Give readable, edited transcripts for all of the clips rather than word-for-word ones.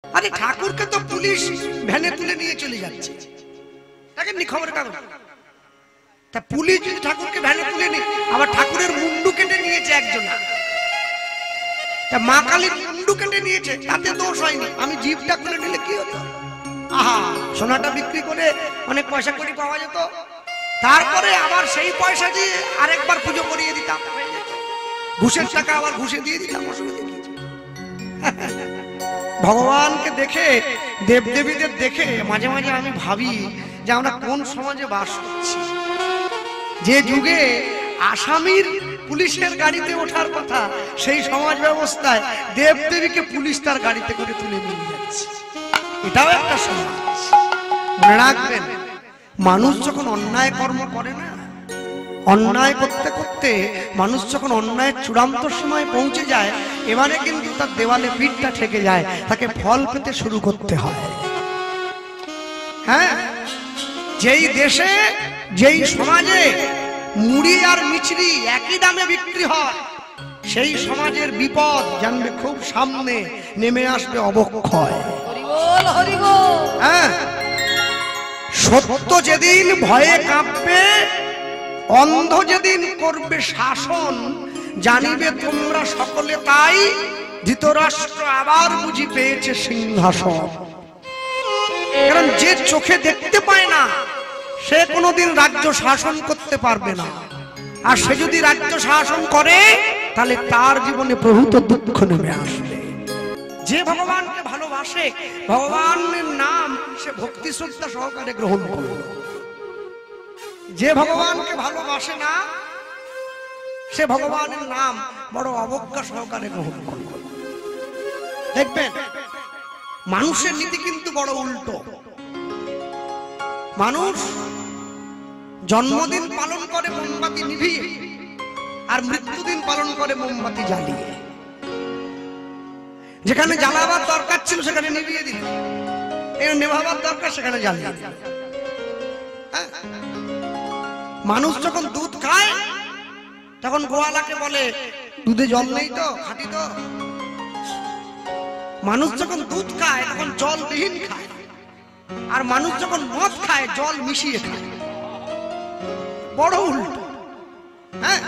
আরে ঠাকুরকে তো পুলিশ ভ্যানে তুলে নিয়ে চলে যাচ্ছে, দেখেননি খবরের কাগজ? তা পুলিশ যদি ঠাকুরকে ভ্যানে তুলে নিয়ে, আবার ঠাকুরের মুন্ডু কেটে নিয়েছে একজন, তা মা কালীর মুন্ডু কেটে নিয়েছে, তাতে দোষ হয়নি। আমি জিভটা খুলে নিলে কি হতো? আহা, সোনাটা বিক্রি করে অনেক পয়সা করি পাওয়া যেত, তারপরে আবার সেই পয়সা দিয়ে আরেকবার পুজো করিয়ে দিতাম, ঘুষের টাকা আবার ঘুষে দিয়ে দিতাম। ভগবানকে দেখে, দেবদেবীদের দেখে মাঝে মাঝে আমি ভাবি যে আমরা কোন সমাজে বাস করছি। যে যুগে আসামির পুলিশের গাড়িতে ওঠার কথা, সেই সমাজ ব্যবস্থায় দেবদেবীকে পুলিশ তার গাড়িতে করে তুলে নিয়ে যাচ্ছে। এটাও একটা সমাজ। মনে রাখবেন, মানুষ যখন অন্যায় কর্ম করে না, অন্যায় করতে করতে মানুষ যখন অন্যায়ের চূড়ান্ত সময় পৌঁছে যায়, এবারে কিন্তু তার দেওয়ালে পিঠটা ঠেকে যায়, তাকে ফল পেতে শুরু করতে হয়। হ্যাঁ, যেই দেশে যেই সমাজে মুড়ি আর মিছরি একই দামে বিক্রি হয়, সেই সমাজের বিপদ জানবে খুব সামনে নেমে আসবে অবক্ষয়। হ্যাঁ, সত্য যেদিন ভয়ে কাঁপবে, অন্ধ যেদিন করবে শাসন, জানিবে তোমরা সকলে তাই, ধৃতরাষ্ট্র আবার বুঝি পেয়েছে সিংহাসন। কারণ যে চোখে দেখতে পায় না, সে কোনোদিন রাজ্য শাসন করতে পারবে না। আর সে যদি রাজ্য শাসন করে, তাহলে তার জীবনে প্রভূত দুঃখ নেমে আসবে। যে ভগবানকে ভালোবাসে, ভগবানের নাম সে ভক্তি শ্রদ্ধা সহকারে গ্রহণ করবে। যে ভগবানকে ভালোবাসে না, সে ভগবানের নাম বড় অবজ্ঞা সহকারে গ্রহণ করবে। দেখবেন, মানুষের নীতি কিন্তু বড় উল্টো। মানুষ জন্মদিন পালন করে মোমবাতি নিভিয়ে, আর মৃত্যুদিন পালন করে মোমবাতি জ্বালিয়ে। যেখানে জ্বালাবার দরকার ছিল সেখানে নিভিয়ে দিল, নেভাবার দরকার সেখানে জ্বালিয়ে দিল। মানুষ যখন দুধ খায়, তখন গোয়ালাকে বলে দুধে জল নেই তো, খাঁটি তো। মানুষ যখন দুধ খায়, তখন জল বিহীন খায়। আর মানুষ যখন মদ খায়, জল মিশিয়ে খায়। বড় উল্টো। হ্যাঁ,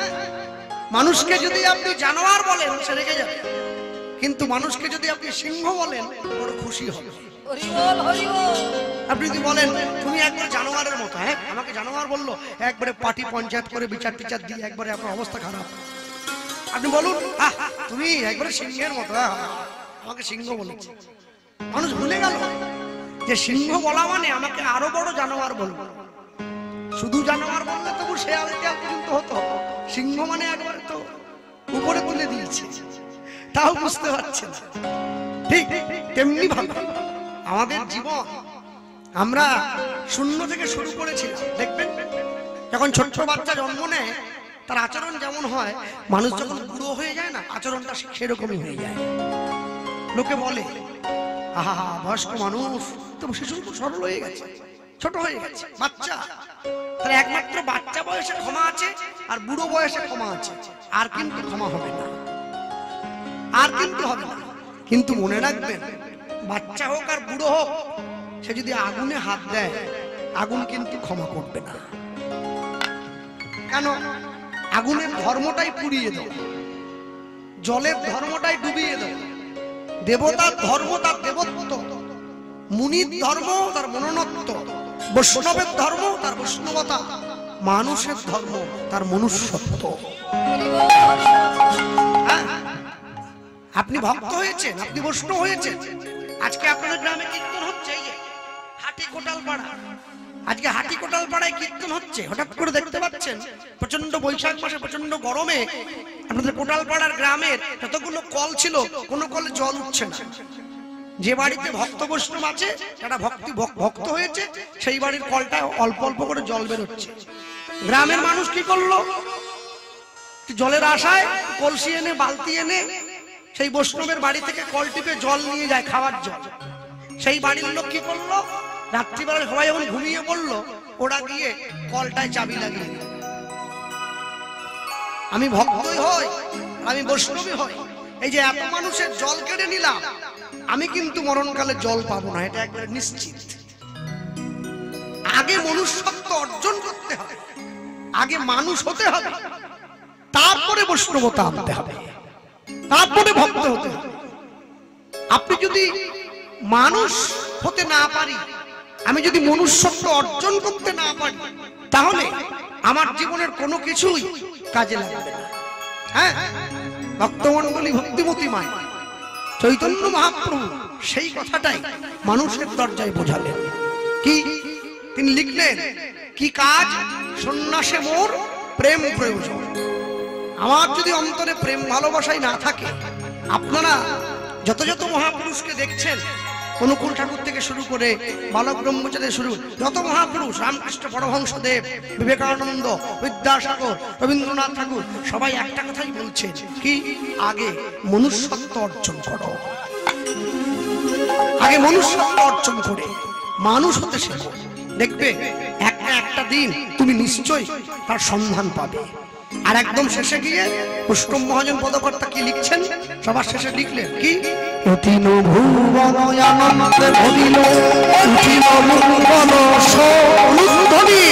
মানুষকে যদি আপনি জানোয়ার বলেন, সে রেগে যাবে, কিন্তু মানুষকে যদি আপনি সিংহ বলেন, বড় খুশি হবে। আপনি যদি বলেন তুমি একবার জানোয়ারের মতো, হ্যাঁ আমাকে জানোয়ার বললো, একবারে পার্টি পঞ্চায়েত করে বিচার টিচার দিয়ে একবারে আপনার অবস্থা খারাপ। আপনি বলুন তুমি একবারে সিংহের মতো, আমাকে সিংহ বলেছে। মানুষ ভুলে গেল যে সিংহ বলা মানে আমাকে আরো বড় জানোয়ার বলবো। শুধু জানোয়ার বললে তবু শেয়াল টেয়াল পর্যন্ত হতো, সিংহ মানে একবারে তো উপরে তুলে দিয়েছে, তাও বুঝতে পারছে না। ঠিক তেমনি ভাবে আমাদের জীবন, আমরা শূন্য থেকে শুরু করেছিলাম। দেখবেন, যখন ছোট্ট বাচ্চা জন্ম নেয়, তার আচরণ যেমন হয়, মানুষ যখন বুড়ো হয়ে যায় না, আচরণটা সেরকমই হয়ে যায়। লোকে বলে আহা বয়স্ক মানুষ তো শিশু সরল হয়ে গেছে, ছোট হয়ে গেছে, বাচ্চা। তাহলে একমাত্র বাচ্চা বয়সে ক্ষমা আছে, আর বুড়ো বয়সে ক্ষমা আছে, আর কিন্তু ক্ষমা হবে না, আর কিন্তু হবে না। কিন্তু মনে রাখবেন, বাচ্চা হোক আর বুড়ো হোক, সে যদি আগুনে হাত দেয়, আগুন কিন্তু ক্ষমা করবে না। কেন? আগুনের ধর্মটাই পুড়িয়ে দাও, জলের ধর্মটাই ডুবিয়ে দাও। দেবতার ধর্ম তার দেবত্ব, মুনির ধর্ম তার মননত্ব, বৈষ্ণবের ধর্ম তার বৈষ্ণবতা, মানুষের ধর্ম তার মনুষ্যত্ব। আপনি ভক্ত হয়েছেন, আপনি বৈষ্ণব হয়েছেন, আজকে আপনাদের গ্রামে কীর্তন হচ্ছে, এই যে হাটি কোটাল পাড়া, আজকে হাটি কোটাল পাড়ায় কীর্তন হচ্ছে। হঠাৎ করে দেখতে পাচ্ছেন, প্রচন্ড বৈশাখ মাসে প্রচন্ড গরমে আপনাদের কোটাল পাড়ার গ্রামের যতগুলো কল ছিল, কোনো কলে জল উঠছে না। যে বাড়িতে ভক্ত বৈষ্ণব আছে, যারা ভক্ত হয়েছে, সেই বাড়ির কলটা অল্প অল্প করে জল বেরোচ্ছে। গ্রামের মানুষ কি করলো? জলের আশায় কলসি এনে, বালতি এনে সেই বৈষ্ণবের বাড়ি থেকে কল টিপে জল নিয়ে যায়, খাওয়ার জল। সেই বাড়ির লোক কি করলো? রাত্রিবেলা সবাই যখন ঘুমিয়ে পড়লো, ওরা গিয়ে কলটায় চাবি লাগিয়ে দিল। আমি ভক্তই হই, আমি বৈষ্ণবী হই, এই যে এত মানুষের জল কেড়ে নিলাম, আমি কিন্তু মরণকালে জল পাবো না, এটা একবার নিশ্চিত। আগে মনুষ্যত্ব অর্জন করতে হবে, আগে মানুষ হতে হবে, তারপরে বৈষ্ণবতা আনতে হবে, তারপরে ভক্ত হতে হবে। আপনি যদি মানুষ হতে না পারি, আমি যদি মনুষ্যত্ব অর্জন করতে না পারি, তাহলে আমার জীবনের কোনো কিছুই কাজে লাগবে না। হ্যাঁ, ভক্তমণ্ডলী ভক্তিমতী মায় চৈতন্য মহাপ্রভু সেই কথাটাই মানুষের দরজায় বোঝালেন। কি তিনি লিখলেন, কি কাজ সন্ন্যাসে মোর প্রেম প্রয়োজন। আমার যদি অন্তরে প্রেম ভালোবাসাই না থাকে, আপনারা যত যত মহাপুরুষকে দেখছেন, অনুকূল ঠাকুর থেকে শুরু করে বালক ব্রহ্মচারী শুরু, যত মহাপুরুষ, রামকৃষ্ণ পরমহংসদেব, বিবেকানন্দ, বিদ্যাসাগর, রবীন্দ্রনাথ ঠাকুর, সবাই একটা কথাই বলছেন, কি আগে মনুষ্যত্ব অর্জন করো, আগে মনুষ্যত্ব অর্জন করে মানুষ হতে শেখো। দেখবে একটা দিন তুমি নিশ্চয়ই তার সন্ধান পাবে। আর একদম শেষে গিয়ে পুষ্পম মহাজন পদকর্তা কি লিখছেন, সবার শেষে লিখলেন কি, অতীন ভুবন আনন্দে ভরিল উঠিল মঙ্গল অনুধ্বনি।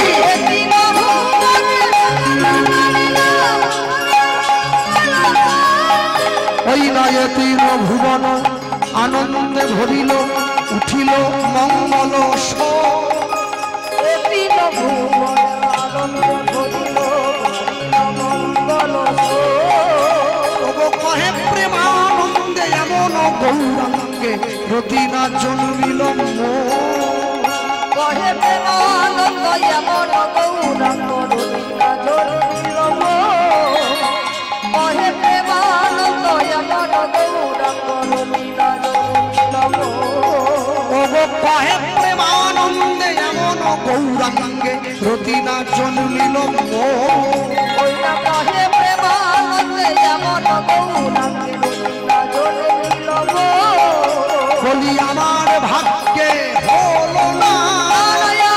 ওই নয় অতীন ভুবন আনন্দে ভরিল উঠিল মঙ্গল কহে প্রেমানন্দে এমন গৌরাঙ্গে রতি না জন্মিল, কহে প্রেমানন্দ এমন গৌরাঙ্গ রতি না জন্মিল, কহে প্রেমানন্দ এমন গৌরাঙ্গ রতি না জন্মিল, কহে প্রেমানন্দে এমন গৌরাঙ্গে রতি না জন্মিল, কহে প্রেমানন্দে এমন গৌরাঙ্গে রতি না জন্মিল। বলি আমার ভাগ্যে হলো না,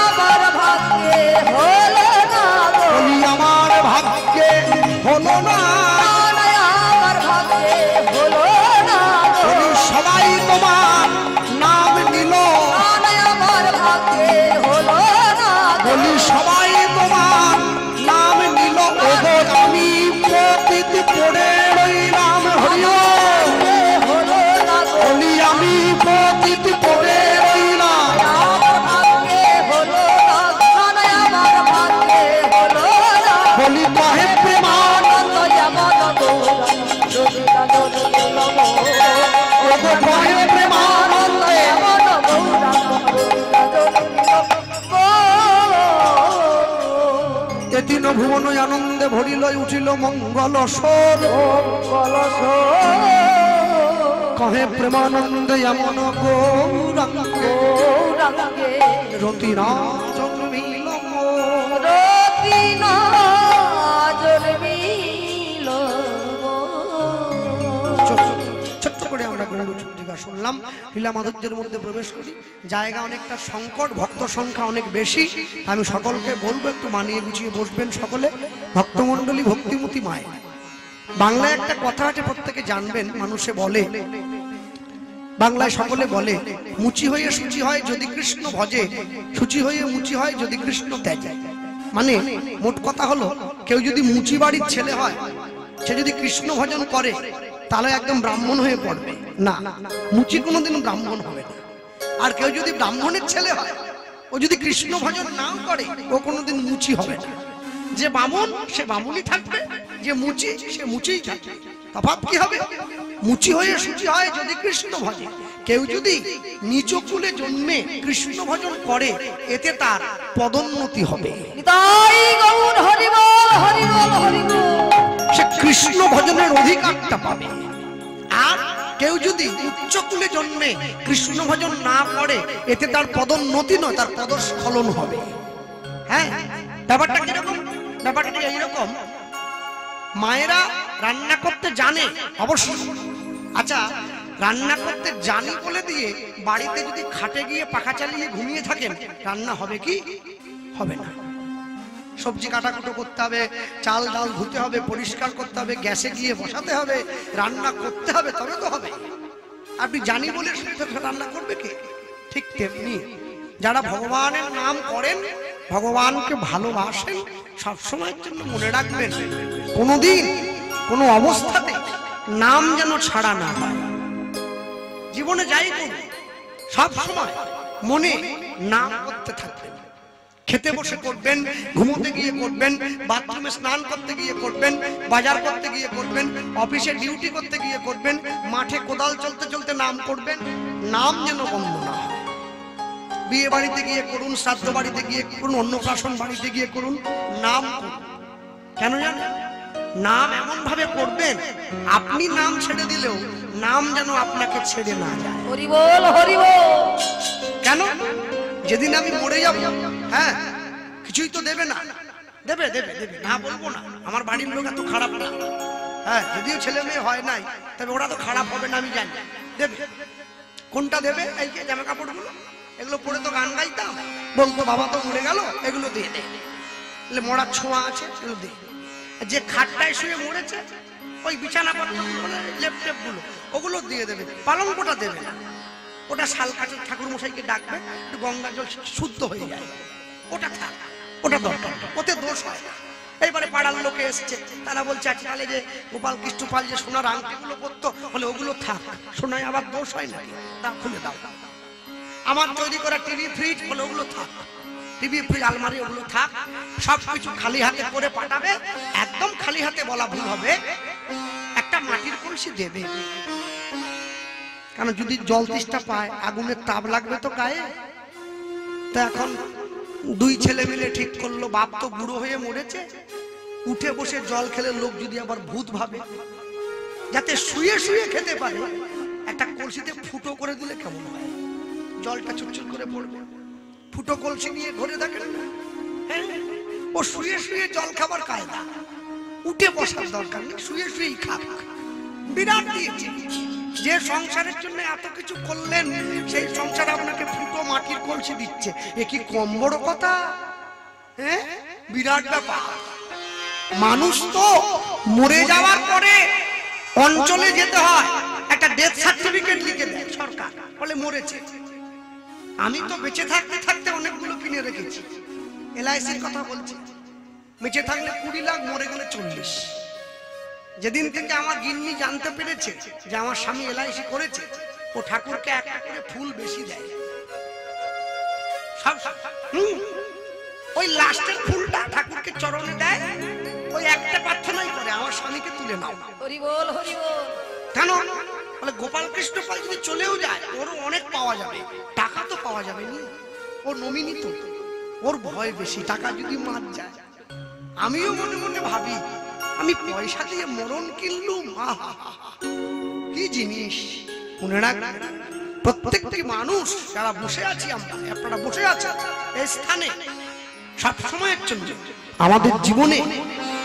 আমার ভাগ্যে হলো না, বলি আমার ভাগ্যে হলো না, আমার ভাগ্যে হলো না, বলি সবাই তোমার নাম নিল, আমার ভাগ্যে হলো না, বলি সবাই তোমার নাম নিল, ওগো আমি পতিত পড়ে রইলাম, হরিও বলি আমি পতিত পড়ে রইলাম, আমার ভাগ্যে হলো না, আমার ভাগ্যে হলো না, বলি কহে প্রেমানন্দ এমন গৌরাঙ্গ, ওগো কহে প্রেমানন্দ এমন গৌরাঙ্গ। এতিন ভুবন আনন্দে ভরিল উঠিল মঙ্গল স্বর, কহে প্রেমানন্দে এমন গৌরাঙ্গে রতি না জন্মিল, রতি না জন্মিল। ছোট্ট করে আমরা গরুড় চন্দ্রিকা শুনলাম, লীলা মাধুর্যের মধ্যে প্রবেশ করি। জায়গা অনেকটা সংকট, ভক্ত সংখ্যা অনেক বেশি, আমি সকলকে বলবো একটু মানিয়ে গুছিয়ে বসবেন সকলে। ভক্তমণ্ডলী ভক্তিমতী মায়, বাংলায় একটা কথা আছে, প্রত্যেকে জানবেন, মানুষে বলে, বাংলায় সকলে বলে, মুচি হয়ে সূচি হয় যদি কৃষ্ণ ভজে, সূচি হয়ে মুচি হয় যদি কৃষ্ণ ত্যাজে। মানে মোট কথা হলো, কেউ যদি মুচি বাড়ির ছেলে হয়, সে যদি কৃষ্ণ ভজন করে, তাহলে একদম ব্রাহ্মণ হয়ে পড়বে না, মুচি কোনোদিন ব্রাহ্মণ হবে না। আর কেউ যদি ব্রাহ্মণের ছেলে হয়, ও যদি কৃষ্ণ ভজন নাও করে, ও কোনোদিন মুচি হবে না। যে বামুন সে বামুনই থাকবে, যে মুচি সে মুচিই থাকবে। তফাৎ কি হবে? মুচি হয়ে সূচি হয় যদি কৃষ্ণ ভজে। কেউ যদি নিচ কুলে জন্মে কৃষ্ণ ভজন করে, এতে তার পদোন্নতি হবে, সে কৃষ্ণ ভজনের অধিকারটা পাবে। আর কেউ যদি উচ্চ কুলে জন্মে কৃষ্ণ ভজন না করে, এতে তার পদোন্নতি নয়, তার পদস্খলন হবে। হ্যাঁ, ব্যাপারটা কিরকম? ব্যাপারটা এইরকম, মায়েরা রান্না করতে জানে অবশ্যই, আচ্ছা রান্না করতে জানি বলে দিয়ে বাড়িতে যদি খাটে গিয়ে পাখা চালিয়ে ঘুমিয়ে থাকেন, রান্না হবে কি? হবে না। সবজি কাটাকুটো করতে হবে, চাল ডাল ধুতে হবে, পরিষ্কার করতে হবে, গ্যাসে গিয়ে বসাতে হবে, রান্না করতে হবে, তবে তো হবে। আপনি জানি বলে রান্না করবে কে? ঠিক তেমনি যারা ভগবানের নাম করেন, ভগবানকে ভালোবাসেন, সবসময়ের জন্য মনে রাখবেন কোনোদিন কোনো অবস্থাতে নাম যেন ছাড়া না হয়। জীবনে যাই করুন সব সময় মনে নাম করতে থাকবেন। খেতে বসে করবেন, ঘুমোতে গিয়ে করবেন, বাথরুমে স্নান করতে গিয়ে করবেন, বাজার করতে গিয়ে করবেন, অফিসে ডিউটি করতে গিয়ে করবেন, মাঠে কোদাল চলতে চলতে নাম করবেন। নাম যেন বন্ধ না হয়। বিয়ে বাড়িতে গিয়ে করুন, শ্রাদ্ধ বাড়িতে গিয়ে করুন, অন্নপ্রাশন বাড়িতে গিয়ে করুন, নাম করুন। কেন জানেন? নাম এমন ভাবে করবেন আপনি নাম ছেড়ে দিলেও নাম যেন আপনাকে ছেড়ে না যায়। হরি বল, হরি বল। কেন? যেদিন আমি মরে যাব, হ্যাঁ, কিছুই তো দেবে না। দেবে দেবে দেবে, না বলবো না। আমার বাড়ির লোক এত খারাপ না, হ্যাঁ, যদিও ছেলে মেয়ে হয় নাই, তবে ওরা তো খারাপ হবে না আমি জানি। দেবে। কোনটা দেবে? এই যে জামা কাপড়গুলো, এগুলো পরে তো গান গাইতাম, বলতো বাবা তো মরে গেল, এগুলো দিয়ে দে। মরার ছোঁয়া আছে, এগুলো দে। যে খাটটায় শুয়ে মরেছে, ওই বিছানা পত্রগুলো, লেপটেপ গুলো, ওগুলো দিয়ে দেবে। পালঙ্কটা দেবে না। ওটা শাল কাঠের ঠাকুর মশাইকে ডাকবে, একটু গঙ্গা জল শুদ্ধ হয়ে যায়, ওটা থাক, ওটা দরকার, ওতে দোষ হয় না। এইবারে পাড়ার লোকে এসছে, তারা বলছে আজকালে যে গোপাল কৃষ্ণ পাল যে সোনার আংটিগুলো পরতো, বলে ওগুলো থাক, সোনায় আবার দোষ হয় নাকি? তা খুলে দাও। আমার তৈরি করা টিভি ফ্রিজ, বলে ওগুলো থাক, টিভি ফ্রিজ আলমারি ওগুলো থাক। সবকিছু খালি হাতে করে পাঠাবে। একদম খালি হাতে বলা ভুল হবে, একটা মাটির কলসি দেবে। কারণ যদি জল তেষ্টা পায়, আগুনের তাপ লাগবে তো গায়ে। তা এখন দুই ছেলে মিলে ঠিক করলো, বাপ তো বুড়ো হয়ে মরেছে, উঠে বসে জল খেলে লোক যদি আবার ভূত ভাবে, যাতে শুয়ে শুয়ে খেতে পারে, একটা কলসিতে ফুটো করে দিলে কেমন হয়? জলটা চুরচুর করে পড়বে। ফুটো কলসি নিয়ে ঘরে দেখেন, হ্যাঁ, ও শুয়ে শুয়ে জল খাবার কায়দা। উঠে বসার দরকার নেই, শুয়ে শুয়েই খাক। বিরাট দিয়েছে। যে সংসারের জন্য এত কিছু করলেন, সেই সংসার আপনাকে ফুটো মাটির কলসি দিচ্ছে, এ কি কম বড় কথা? হ্যাঁ, বিরাট ব্যাপার। মানুষ তো মরে যাওয়ার পরে অঞ্চলে যেতে হয়, একটা ডেথ সার্টিফিকেট লিখে দেয় সরকার, বলে মরেছে। আমি তো বেঁচে থাকতে থাকতে অনেকগুলো কিনে রেখেছি। এলআইসির কথা বলছি, বেঁচে থাকলে 20 লাখ, মরে গেলে 40। যেদিন থেকে আমার গিন্নি জানতে পেরেছে যে আমার স্বামী এলআইসি করেছে, ও ঠাকুরকে একটা করে ফুল বেশি দেয়। ওই লাস্টের ফুলটা ঠাকুরকে চরণে দেয়, ওই একটা প্রার্থনাই করে, আমার স্বামীকে তুলে নাও। হরি বল, হরি বল। কেন? বলে গোপাল কৃষ্ণ পাল যদি চলেও যায়, ওরও অনেক পাওয়া যাবে, টাকা তো পাওয়া যাবে নি, ওর নমিনি তো, ওর ভয় বেশি, টাকা যদি মার যায়। আমিও মনে মনে ভাবি, আমি পয়সা দিয়ে মরণ কিনলুম, কি জিনিস। মনে রাখবেন, প্রত্যেকটি মানুষ যারা বসে আছি, আমরা, আপনারা বসে আছেন এই স্থানে, সব সময়ের জন্য আমাদের জীবনে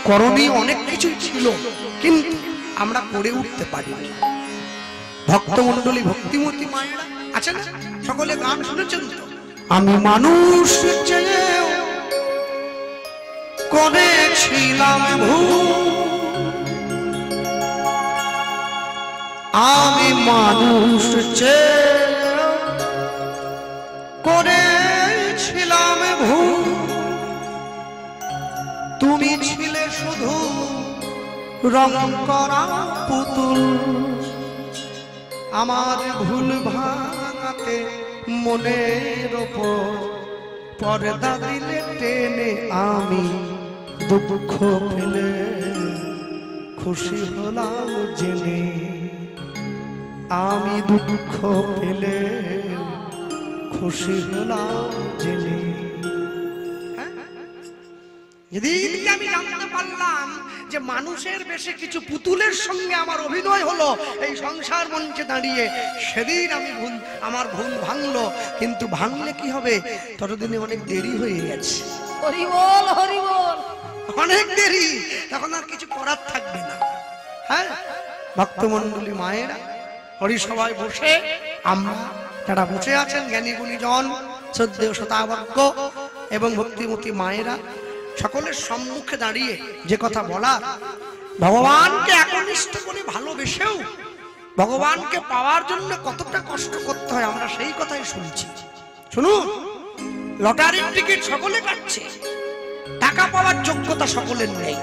করণীয় অনেক কিছু ছিল, কিন্তু আমরা করে উঠতে পারিনি। ভক্তমণ্ডলী, ভক্তিমতী মায়েরা আছেন, সকলে গান শুনেছেন তো? আমি মানুষ চেয়েও করেছিলাম ভুল, আমি মানুষ চেয়েও করেছিলাম ভুল, তুমি ছিলে শুধু রং করা পুতুল, আমার ভুল ভাঙাতে মনের ওপর পর্দা দিলে টেনে, আমি দুঃখ পেলে খুশি হলাম জেনে, আমি দুঃখ পেলে খুশি হলাম জেনে। যেদিনকে আমি জানতে পারলাম যে মানুষের বেশে কিছু পুতুলের সঙ্গে আমার অভিনয় হলো এই সংসার মঞ্চে দাঁড়িয়ে, সেদিন আমি আমার ভুল ভাঙলো। কিন্তু ভাঙলে কি হবে, ততদিনে অনেক দেরি হয়ে গেছে। হরি বল, হরি বল। অনেক দেরি, তখন আর কিছু করার থাকবে না। হ্যাঁ, ভক্তমণ্ডলী মায়েরা, হরিসভায় বসে আমরা যারা বসে আছেন, জ্ঞানী গুণীজন, শ্রদ্ধেয় শতাবজ্ঞ এবং ভক্তিমতী মায়েরা, সকলের সম্মুখে দাঁড়িয়ে যে কথা বলার, ভগবানকে একনিষ্ঠ করে ভালোবেসেও ভগবানকে পাওয়ার জন্য কতটা কষ্ট করতে হয় আমরা সেই কথাই শুনছি। শুনুন, লটারির টিকিট সকলে কাটছে, টাকা পাওয়ার যোগ্যতা সকলের নেই।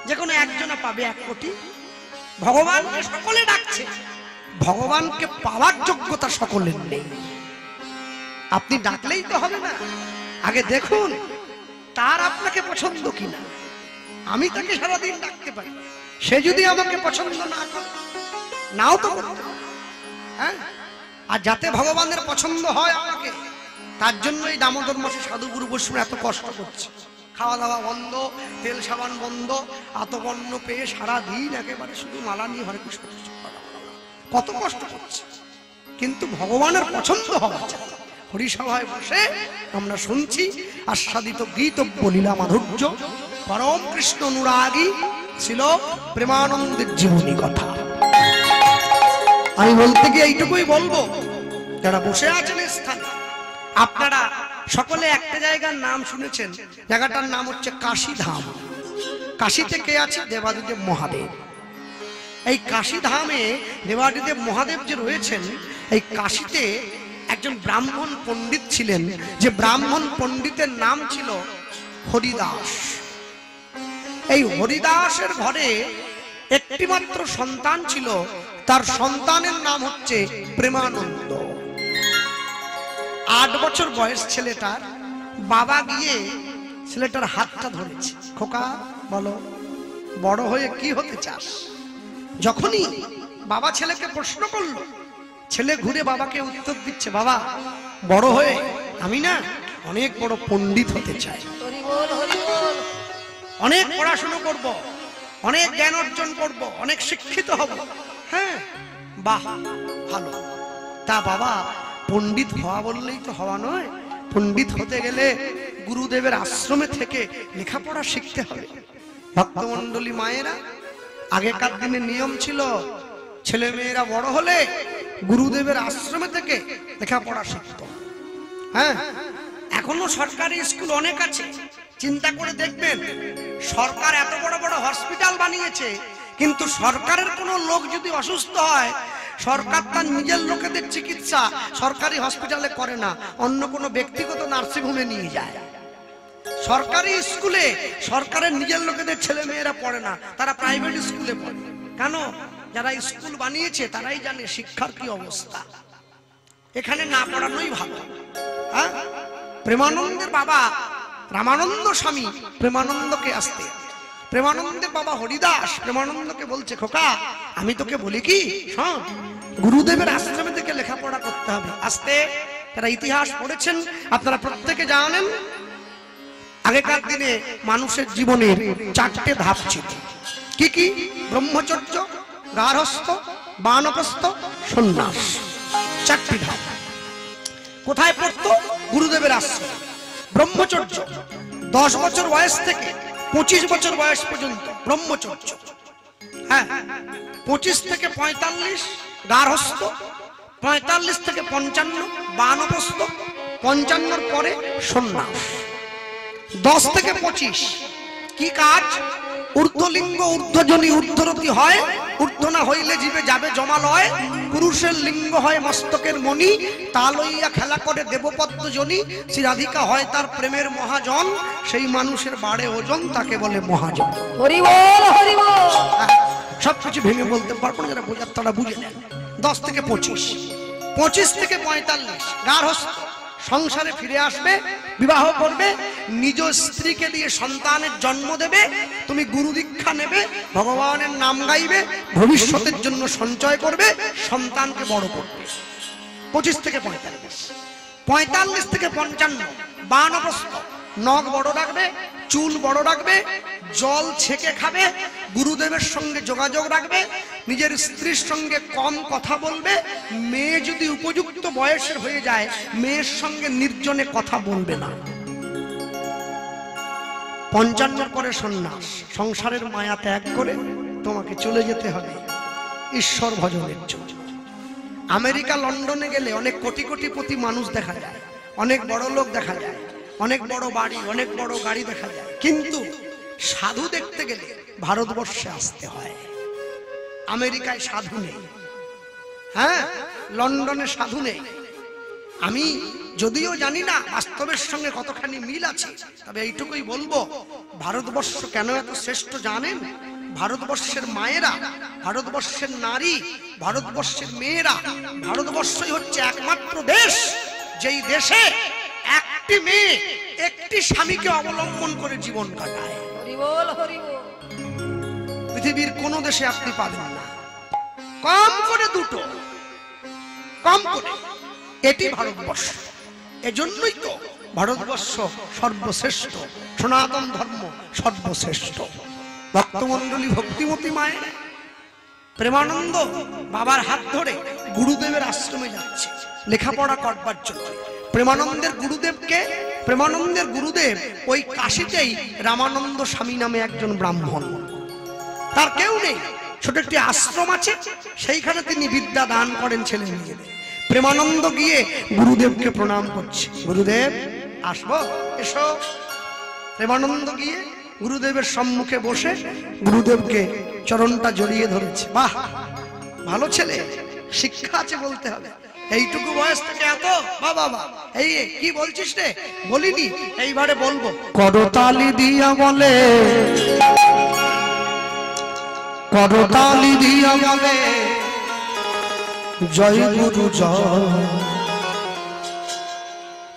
যে কোনো একজনে পাবে 1 কোটি। ভগবানকে সকলে ডাকছে, ভগবানকে পাওয়ার যোগ্যতা সকলের নেই। আপনি ডাকলেই তো হবে না, আগে দেখুন তার আপনাকে পছন্দ কিনা। আমি তাকে সারাদিন ডাকতে পারি, সে যদি আমাকে পছন্দ না করে, নাও তো করতে পারে। হ্যাঁ, আর যাতে ভগবানের পছন্দ হয় আমাকে, তার জন্য এই দামোদর মাসে সাধুগুরু বৈষ্ণব এত কষ্ট করছে। খাওয়া দাওয়া বন্ধ, তেল সাবান বন্ধ, আতবর্ণ পেয়ে সারাদিন একেবারে শুধু মালা নিয়ে হরে কৃষ্ণ কত কষ্ট করছে। কিন্তু ভগবানের পছন্দ হওয়া চাই। হরিসভায় বসে আমরা শুনছি আস্বাদিত গীতব্য লীলা মাধুর্য, পরম কৃষ্ণ অনুরাগী ছিল প্রেমানন্দের জীবনী কথা। আমি বলতে গিয়ে এইটুকুই বলবো, যারা বসে আছেন স্থানে, আপনারা সকলে একটা জায়গার নাম শুনেছেন, জায়গাটার নাম হচ্ছে কাশীধাম। কাশীতে কে আছে? দেবাদিদেব মহাদেব। এই কাশীধামে দেবাদিদেব মহাদেব যে রয়েছেন, এই কাশীতে একজন ব্রাহ্মণ পণ্ডিত ছিলেন, যে ব্রাহ্মণ পণ্ডিতের নাম ছিল হরিদাস। এই হরিদাসের ঘরে একটি মাত্র সন্তান ছিল, তার সন্তানের নাম হচ্ছে প্রেমানন্দ। 8 বছর বয়স ছেলেটার। বাবা গিয়ে ছেলেটার হাতটা ধরেছে, খোকা বলো বড় হয়ে কি হতে চাস? যখনই বাবা ছেলেকে প্রশ্ন করলো, ছেলে ঘুরে বাবাকে উত্তর দিচ্ছে, বাবা বড় হয়ে আমি না অনেক বড় পণ্ডিত হতে চাই, অনেক পড়াশোনা করব, অনেক জ্ঞান অর্জন করব, অনেক শিক্ষিত হব। হ্যাঁ, বাহ ভালো। তা বাবা, পণ্ডিত হওয়া বললেই তো হওয়া নয়, পণ্ডিত হতে গেলে গুরুদেবের আশ্রমে থেকে লেখাপড়া শিখতে হবে। ভক্তমণ্ডলী মায়েরা, আগেকার দিনে নিয়ম ছিল, ছেলে মেয়েরা বড় হলে গুরুদেবের আশ্রমে থেকে লেখাপড়া শিখত। হ্যাঁ, এখনো সরকারি স্কুল অনেক আছে। চিন্তা করে দেখবেন, সরকার এত বড় বড় হসপিটাল বানিয়েছে, কিন্তু সরকারের কোনো লোক যদি অসুস্থ হয়, সরকার তার নিজের লোকেদের চিকিৎসা সরকারি হসপিটালে করে না, অন্য কোনো ব্যক্তিগত নার্সিংহোমে নিয়ে যায়। সরকারি স্কুলে সরকারের নিজের লোকেদের ছেলে মেয়েরা পড়ে না, তারা প্রাইভেট স্কুলে পড়ে। কেন? যারা স্কুল বানিয়েছে তারাই জানে শিক্ষার কি অবস্থা। এখানে না পড়ানোই ভালো। হ্যাঁ, প্রেমানন্দের বাবা রামানন্দ স্বামী প্রেমানন্দকে আসতে, প্রেমানন্দের বাবা হরিদাস প্রেমানন্দকে বলছে, খোকা আমি তোকে বলি কি, শোন, গুরুদেবের আশ্রমে থেকে লেখাপড়া করতে হবে। আসতে, যারা ইতিহাস পড়েছেন আপনারা প্রত্যেকে জানেন, আগেকার দিনে মানুষের জীবনের 4টে ধাপ ছিল। কি কি? ব্রহ্মচর্য, গার্হস্থ, বানপ্রস্থ, সন্ন্যাস। 4টি ধাপ। কোথায় পড়তো? গুরুদেবের আশ্রমে। ব্রহ্মচর্য 10 বছর বয়স থেকে 25 বছর বয়স পর্যন্ত ব্রহ্মচর্য। হ্যাঁ, 25 থেকে 45 গার্হস্থ, 45 থেকে 55 বানপ্রস্থ, 55 পরে সন্ন্যাস। 10 থেকে 25 কি কাজ? ঊর্ধ্বলিঙ্গ ঊর্ধ্বজনী ঊর্ধ্বরতি হয়, ঊর্ধ্ব না হইলে জীবে যাবে জমালয়। পুরুষের লিঙ্গ হয় মস্তকের মণি, তা লইয়া খেলা করে দেবপদ্ম জনি। শ্রী রাধিকা হয় তার প্রেমের মহাজন, সেই মানুষের বাড়ে ওজন, তাকে বলে মহাজন। হরি বল, হরি বল। সবকিছু ভেঙে বলতে পারবো না, যারা বোঝার তারা বুঝে নেন। 10 থেকে 25, 25 থেকে 45 গার্হস্থ। সংসারে ফিরে আসবে, বিবাহ করবে, নিজ স্ত্রীকে দিয়ে সন্তানের জন্ম দেবে, তুমি গুরু দীক্ষা নেবে, ভগবানের নাম গাইবে, ভবিষ্যতের জন্য সঞ্চয় করবে, সন্তানকে বড় করবে। 25 থেকে 45, 45 থেকে 55 বানপ্রস্থ। নখ বড় রাখবে, চুল বড় রাখবে, জল ছেঁকে খাবে, গুরুদেবের সঙ্গে যোগাযোগ রাখবে, নিজের স্ত্রীর সঙ্গে কম কথা বলবে, মেয়ে যদি উপযুক্ত বয়সের হয়ে যায় মেয়ের সঙ্গে নির্জনে কথা বলবে না। 55 পরে সন্ন্যাস। সংসারের মায়া ত্যাগ করে তোমাকে চলে যেতে হবে ঈশ্বর ভজনের জন্য। আমেরিকা লন্ডনে গেলে অনেক কোটি কোটিপতি মানুষ দেখা যায়, অনেক বড় লোক দেখা যায়, অনেক বড় বাড়ি, অনেক বড় গাড়ি দেখা যায়, কিন্তু সাধু দেখতে গেলে ভারতবর্ষে আসতে হয়। আমেরিকায় সাধু নেই, হ্যাঁ, লন্ডনে সাধু নেই। আমি যদিও জানি না বাস্তবের সঙ্গে কতখানি মিল আছে, তবে এইটুকুই বলবো, ভারতবর্ষ কেন এত শ্রেষ্ঠ জানেন? ভারতবর্ষের মায়েরা, ভারতবর্ষের নারী, ভারতবর্ষের মেয়েরা, ভারতবর্ষই হচ্ছে একমাত্র দেশ যেই দেশে একটি মেয়ে একটি স্বামীকে অবলম্বন করে জীবন কাটায়। হরি বল হরি বল। পৃথিবীর কোন দেশে আপনি পাবেন না, কম করে দুটো, কম করে। এটি ভারতবর্ষ। এজন্যই তো ভারতবর্ষ সর্বশ্রেষ্ঠ, সনাতন ধর্ম সর্বশ্রেষ্ঠ। ভক্তমণ্ডলী ভক্তিমতী মায়ের প্রেমানন্দ বাবার হাত ধরে গুরুদেবের আশ্রমে যাচ্ছে লেখাপড়া করবার জন্য। প্রেমানন্দের গুরুদেবকে, প্রেমানন্দের গুরুদেব ওই কাশীতেই রামানন্দ স্বামী নামে একজন ব্রাহ্মণ, তার কেউ নেই, ছোট একটি আশ্রম আছে, সেইখানে তিনি বিদ্যা দান করেন ছেলে মেয়েদের। প্রেমানন্দ গিয়ে গুরুদেবকে প্রণাম করছে, গুরুদেব আসবো, এসো। প্রেমানন্দ গিয়ে গুরুদেবের সম্মুখে বসে গুরুদেবকে চরণটা জড়িয়ে ধরেছে। বাহ, ভালো ছেলে, শিক্ষা আছে বলতে হবে। এইটুকু বয়স থেকে এত, বাবা এই কি বলছিস রে? বলিনি, এইবারে বলবো। করতালি দিয়া বলে, করতালি দিয়া বলে জয় গুরু জয়।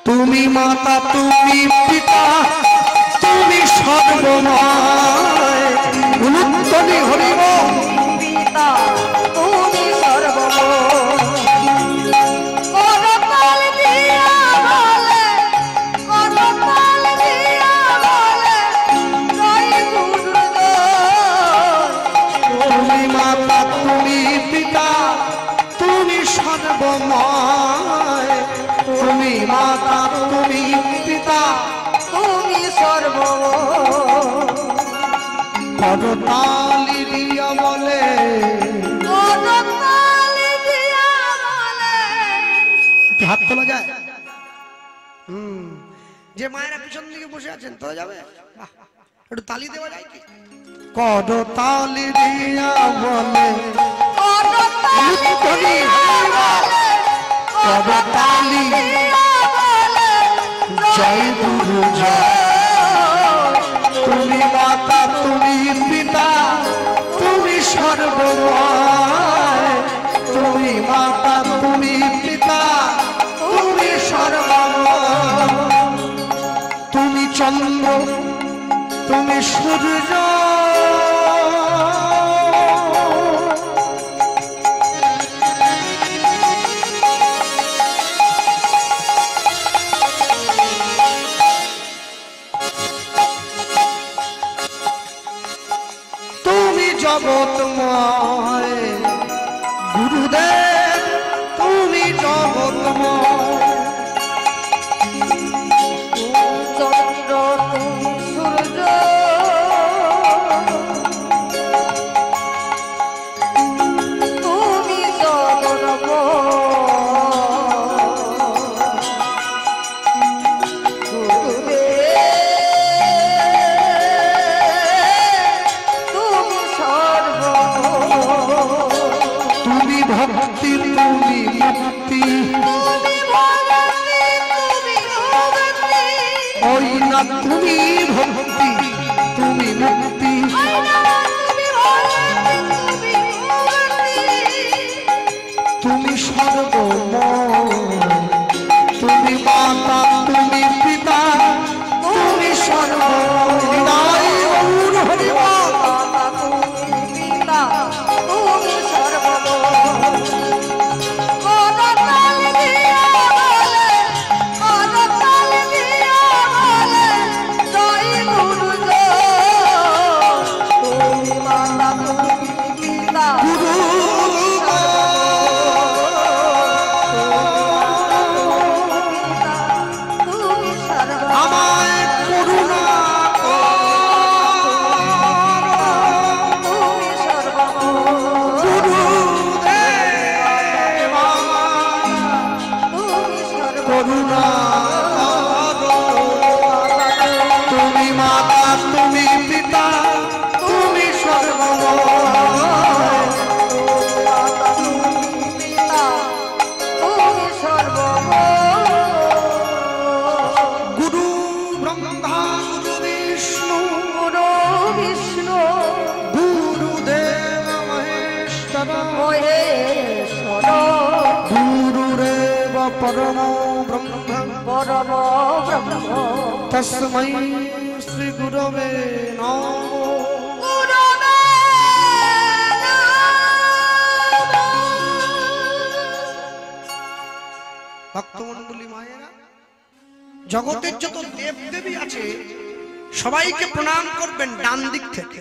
তুমি মাতা, তুমি পিতা, তুমি সর্বময়। গুরুত্বনি হরিব পিতা তুমি সর্বময়। করতাল দিয়া বলে, করতাল দিয়া বলে জয় গুরু জয়। তুমি মাতা, তুমি পিতা, তুমি সর্বময়। তুমি মাতা, তুমি পিতা, তুমি সর্বময়। করতালি দিয়া বলে, করতাল দিয়া বলে। একটু হাত তোলা যায়? যে মায়েরা পিছন দিকে বসে আছেন তোলা যাবে? বাহ, একটু তালি দেওয়া যায় কি? করতালি দিয়া বলে, করতাল করতালি জয় গুরু জয়। তুমি মাতা, তুমি পিতা, তুমি সর্বময়। তুমি মাতা, তুমি পিতা, তুমি সর্বময়। তুমি চন্দ্র, তুমি সূর্য, জগৎময়। গুরুদেব তুমি জগৎময়। চন্দ্র তুমি সূর্য, তুমি জগন্ময়। ভক্তির তুমি মুক্তি, ওই না তুমি ভক্তি, তুমি মুক্তি। তুমি সর্বময়, তুমি মাতা, তুমি পিতা, তুমি সর্বময়। হরিবল। তুমি মাতা, তুমি পিতা, তুমি সর্বময়। পরম ব্রহ্ম পরম ব্রহ্ম তস্मै শ্রী গুরবে নমঃ। গুরবে ভক্তমণ্ডলী মায়েরা, জগতের যত দেব দেবী আছে সবাইকে প্রণাম করবেন ডান দিক থেকে,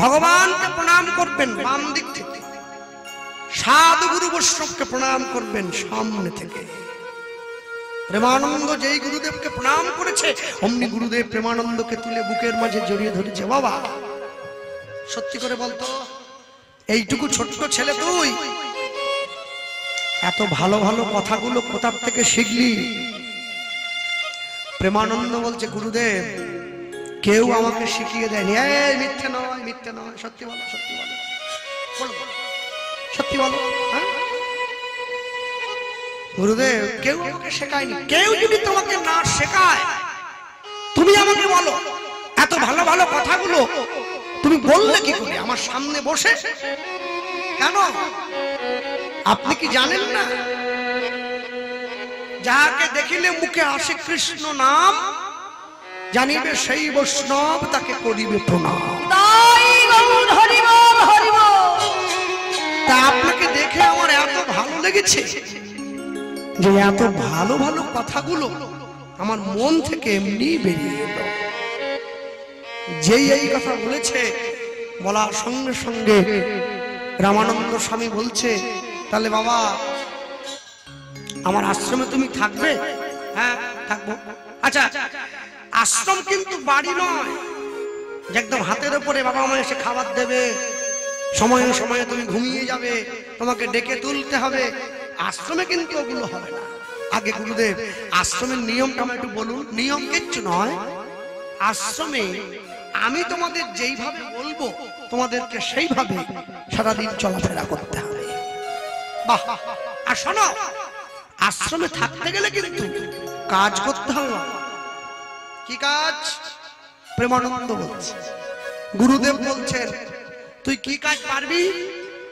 ভগবানকে প্রণাম করবেন বাম দিক থেকে, সাধু গুরু বৈষ্ণবকে প্রণাম করবেন সামনে থেকে। প্রেমানন্দ যেই গুরুদেবকে প্রণাম করেছে অমনি গুরুদেব প্রেমানন্দকে তুলে বুকের মাঝে জড়িয়ে ধরেছে। বাবা সত্যি করে বলতো, এইটুকু ছোট্ট ছেলে তুই এত ভালো ভালো কথাগুলো কোথা থেকে শিখলি? প্রেমানন্দ বলছে গুরুদেব কেউ আমাকে শিখিয়ে দেয়নি। এই মিথ্যে নয়, মিথ্যে নয়, সত্যি বলো, সত্যি বলো, সত্যি বলো। হ্যাঁ গুরুদেব কেউ আমাকে শেখায়নি। কেউ যদি তোমাকে না শেখায় তুমি আমাকে বলো এত ভালো ভালো কথাগুলো তুমি বললে কি করে আমার সামনে বসে? কেন আপনি কি জানেন না, যাহাকে দেখিলে মুখে আসে কৃষ্ণ নাম জানিবে সেই বৈষ্ণব তাকে করিবে প্রণাম। তাই গৌর হরি বল হরি বল। তা আপনাকে দেখে আমার এত ভালো লেগেছে যে এত ভালো ভালো কথাগুলো আমার মন থেকে এমনি বেরিয়ে এলো। যেই এই কথা বলেছে বলার সঙ্গে সঙ্গে রামানন্দ স্বামী বলছে তাহলে বাবা আমার আশ্রমে তুমি থাকবে? হ্যাঁ থাকবো। আচ্ছা আশ্রম কিন্তু বাড়ি নয় যে একদম হাতের উপরে বাবা মা এসে খাবার দেবে, সময়ে সময়ে তুমি ঘুমিয়ে যাবে, তোমাকে ডেকে তুলতে হবে। আশ্রমে কিন্তু ওগুলো হবে না। আগে গুরুদেব আশ্রমের নিয়মটা আমার একটু বলুন। নিয়ম কিচ্ছু নয়, আশ্রমে আমি তোমাদের যেইভাবে বলবো তোমাদেরকে সেইভাবে সারাদিন চলাফেরা করতে হবে। বাহ, আর শোনো আশ্রমে থাকতে গেলে কিন্তু কাজ করতে হবে। কি কাজ? প্রেমানন্দ বলছে, গুরুদেব বলছেন তুই কি কাজ পারবি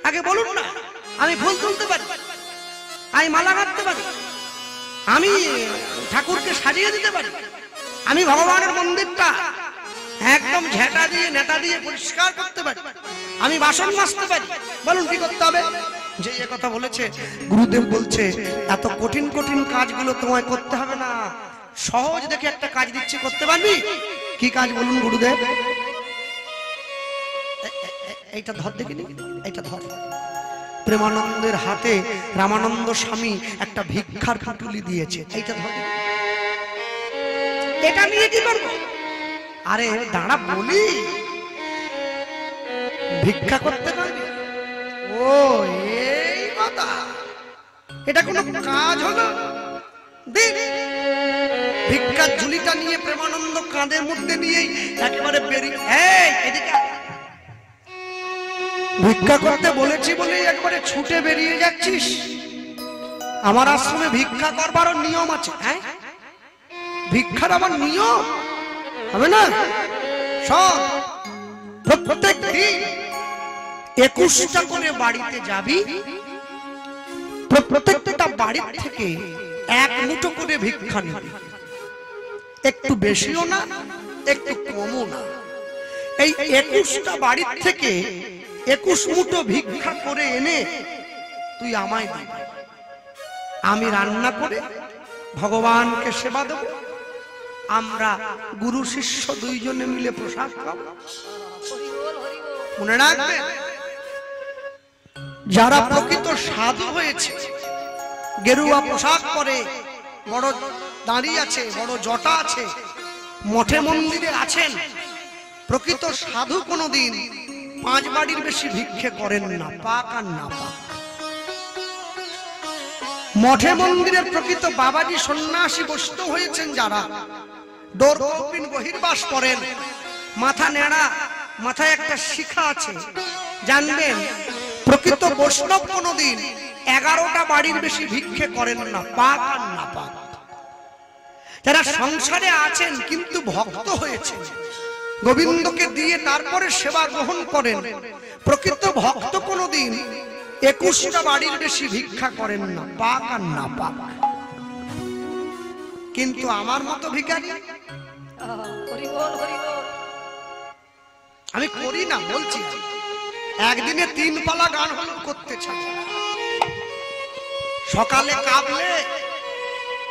আগে বলুন না। আমি ফুল তুলতে পারি, আমি মালা গাঁথতে পারি, আমি ঠাকুরকে সাজিয়ে দিতে পারি, আমি ভগবানের মন্দিরটা একদম ঝেঁটা দিয়ে নেতা দিয়ে পরিষ্কার করতে পারি, আমি বাসন মাজতে পারি। বলুন কি করতে হবে? যে এ কথা বলেছে গুরুদেব বলছে এত কঠিন কঠিন কাজগুলো তোমায় করতে হবে না, সহজ দেখে একটা কাজ দিচ্ছি, করতে পারবি? কি কাজ বলুন গুরুদেব? এইটা ধর দেখিনি, এইটা ধর। প্রেমানন্দের হাতে রামানন্দ স্বামী একটা ভিক্ষার পুটুলি দিয়েছে, এইটা ধর। এটা নিয়ে কি করবো? আরে দাঁড়া বলি, ভিক্ষা করতে পারবি? ও এই কথা, এটা কোনো কাজ হলো? দিন ভিক্ষার ঝুলিটা নিয়ে প্রেমানন্দ কাঁধের মধ্যে নিয়েই একেবারে বেরিয়ে, এই এদিকে ভিক্ষা করতে বলেছি বলেই একবারে ছুটে বেরিয়ে যাচ্ছিস? আমার আশ্রমে ভিক্ষা করবারও নিয়ম আছে। হ্যাঁ ভিক্ষার আবার নিয়ম হবে না? সব প্রত্যেক দিন 21টা করে বাড়িতে যাবি, প্রত্যেকটা বাড়ি থেকে এক মুঠো করে ভিক্ষা নিবি, একটু বেশিও না একটু কমও না। এই 21টা বাড়ি থেকে 21 মুঠো ভিক্ষা করে এনে তুই আমায় দিবি, আমি রান্না করে ভগবানকে সেবা দেব, আমরা গুরু শিষ্য দুইজনে মিলে প্রসাদ খাবো। মনে রাখবেন যারা প্রকৃত সাধু হয়েছে, গেরুয়া পোশাক পরে, বড় দাঁড়ি আছে, বড় জটা আছে, মঠে মন্দিরে আছেন, প্রকৃত সাধু কোনোদিন 5 বাড়ির বেশি ভিক্ষে করেন না, পাক আর না পাক। মঠে মন্দিরের প্রকৃত বাবাজি সন্ন্যাসী বৈষ্ণব হয়েছেন যারা, ডোর কপিন বহির্বাস করেন, মাথা নেড়া, মাথায় একটা শিখা আছে, জানবেন প্রকৃত বৈষ্ণব কোনোদিন 11টা বাড়ির বেশি ভিক্ষে করেন না, পাক আর না পাক। যারা সংসারে আছেন কিন্তু ভক্ত হয়েছেন, গোবিন্দকে দিয়ে তারপরে সেবা গ্রহণ করেন, প্রকৃত ভক্ত কোনোদিন 21টা বাড়ির বেশি ভিক্ষা করেন না, পাক আর না পাক। কিন্তু আমার মতো ভিখারি হরি বল হরি বল। আমি করি না বলছি, একদিনে 3 পালা গান হলো করতে চাই। সকালে কাবলে,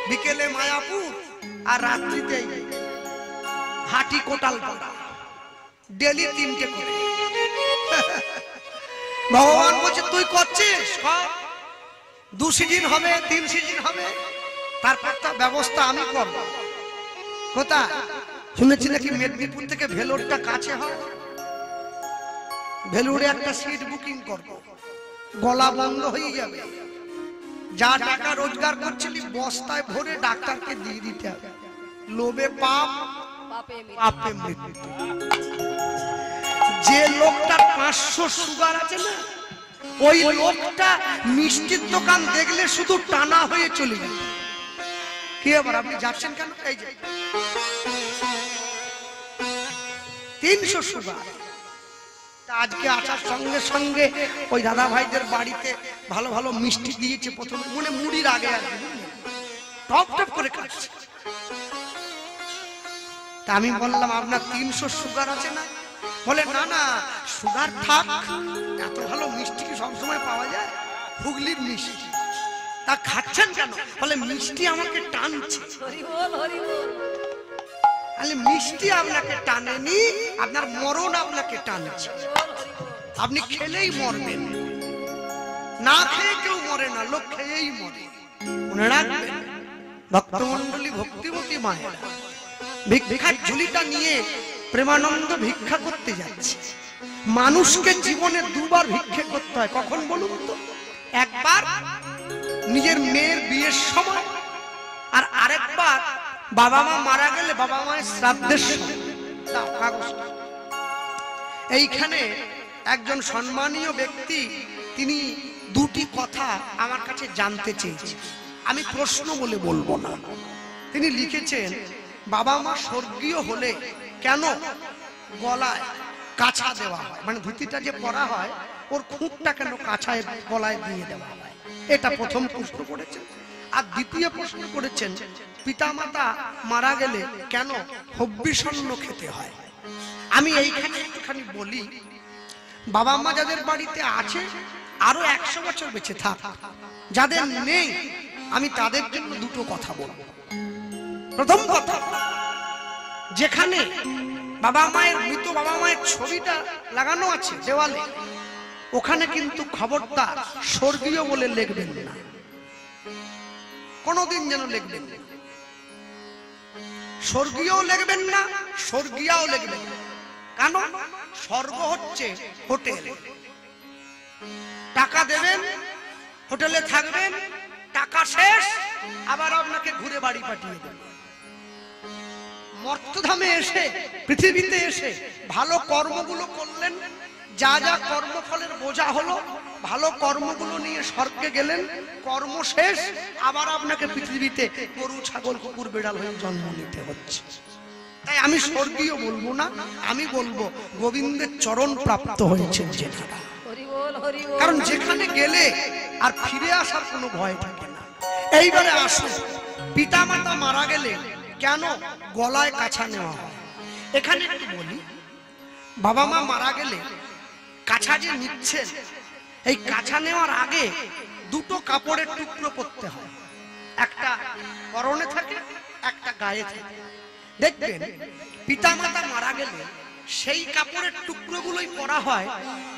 বিকেলে মায়াপুর, আর রাত্রিতে হাটি কোটাল পাড়া, ডেলি 3টে করে। ভগবান বলছে তুই করছিস, 2 সিজন হবে, 3 সিজন হবে, তারপর তো ব্যবস্থা আমি করব। কোথায় শুনেছি নাকি মেদিনীপুর থেকে ভেলোরটা কাছে হয়, ভেলোরে একটা সিট বুকিং করব, গলা বন্ধ হয়ে যাবে। যা টাকা রোজগার করছিলি বস্তায় ভরে ডাক্তারকে দিয়ে দিতে হবে। লোভে পাপ, পাপে মৃত্যু। যে লোকটার 500 সুগার আছে না, ওই লোকটা মিষ্টির দোকান দেখলে শুধু টানা হয়ে চলে যাবে। কি আবার আপনি যাচ্ছেন কেন? এই যে 300 সুগার। আজকে আসার সঙ্গে সঙ্গে ওই দাদা ভাইদের বাড়িতে ভালো ভালো মিষ্টি দিয়েছে, প্রথমে মনে মুড়ির আগে আর টপ টপ করে খাচ্ছে। তা আমি বললাম আপনার 300 সুগার আছে না? বলে না না সুগার থাক, এত ভালো মিষ্টি কি সবসময় পাওয়া যায়? হুগলির মিষ্টি। তা খাচ্ছেন কেন? বলে মিষ্টি আমাকে টানছে। হরি বল হরি বল। আরে মিষ্টি আপনাকে টানেনি, আপনার মরণ আপনাকে টানছে। আপনি খেলেই মরবেন, না খেয়ে কেউ মরে না, লোক খেয়েই মরে। মনে রাখবেন ভক্তমন্ডলী, ভক্তিমতী মায়েরা ভিক্ষার ঝুলিটা নিয়ে প্রেমানন্দ ভিক্ষা করতে যাচ্ছে। মানুষকে জীবনে 2 বার ভিক্ষা করতে হয়। কখন বলুন তো? একবার নিজের মেয়ের বিয়ের সময়, আর আরেকবার বাবা মা মারা গেলে বাবা মায়ের শ্রাদ্ধের সময়। এইখানে একজন সম্মানীয় ব্যক্তি তিনি 2টি কথা আমার কাছে জানতে চেয়েছে, আমি প্রশ্ন বলে বলবো না। তিনি লিখেছেন বাবা মা স্বর্গীয় হলে কেন গলায় কাছা দেওয়া হয়, মানে ধুতিটা যে পরা হয় ওর খুঁটটা কেন কাছায় গলায় দিয়ে দেওয়া হয়? এটা প্রথম প্রশ্ন করেছেন। আর দ্বিতীয় প্রশ্ন করেছেন পিতামাতা মারা গেলে কেন হব্বিষণ্ণ খেতে হয়। আমি এইখানে একটুখানি বলি, বাবা মা যাদের বাড়িতে আছে আরো 100 বছর বেঁচে থাক, যাদের নেই আমি তাদের জন্য 2টো কথা বলবো। প্রথম কথা, যেখানে বাবা মায়ের মৃত বাবা মায়ের ছবিটা লাগানো আছে দেওয়ালে, ওখানে কিন্তু খবরদার স্বর্গীয় বলে লিখবেন না, কোনদিন যেন লিখবেন না। স্বর্গীয়ও লিখবেন না, স্বর্গীয়াও লিখবেন না। কেন? স্বর্গ হচ্ছে হোটেল, টাকা দেবেন, হোটেলে থাকবেন, টাকা শেষ, আবার আপনাকে ঘুরে বাড়ি পাঠিয়ে দেবেন। মর্তধামে এসে, পৃথিবীতে এসে ভালো কর্মগুলো করলেন, যা যা কর্মফলের বোঝা হলো, ভালো কর্মগুলো নিয়ে স্বর্গে গেলেন, কর্ম শেষ, আবার আপনাকে পৃথিবীতে গরু ছাগল কুকুর বেড়াল হয়ে জন্ম নিতে হচ্ছে। তাই আমি স্বর্গীয় বলবো না, আমি বলবো গোবিন্দের চরণ প্রাপ্ত হয়েছেন যেখানে। কারণ যেখানে গেলে আর ফিরে আসার কোনো ভয় থাকে না। এইবারে আসুন, পিতামাতা মারা গেলে কেন গলায় কাছা নেওয়া হয়? এখানে একটু বলি, বাবা মা মারা গেলে কাছা যে নিচ্ছেন, এই কাছা নেওয়ার আগে 2টো কাপড়ের টুকরো পরতে হয়, একটা পরনে থাকে, একটা গায়ে থাকে। দেখবেন পিতামাতা মারা গেলে সেই কাপড়ের টুকরোগুলোই পরা হয়